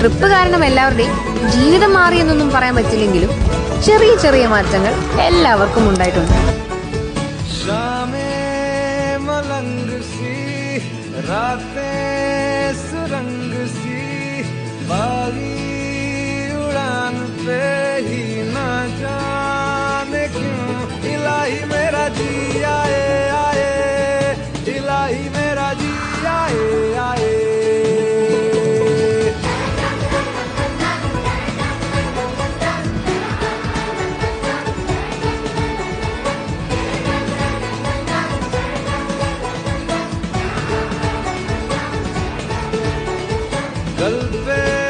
Trip കാരണം എല്ലാവരുടെയും ജീവിതം മാറിയെന്നൊന്നും പറയാൻ പറ്റില്ലെങ്കിലും ചെറിയ ചെറിയ മാറ്റങ്ങൾ എല്ലാവർക്കും ഉണ്ടായിട്ടുണ്ട്. कल पे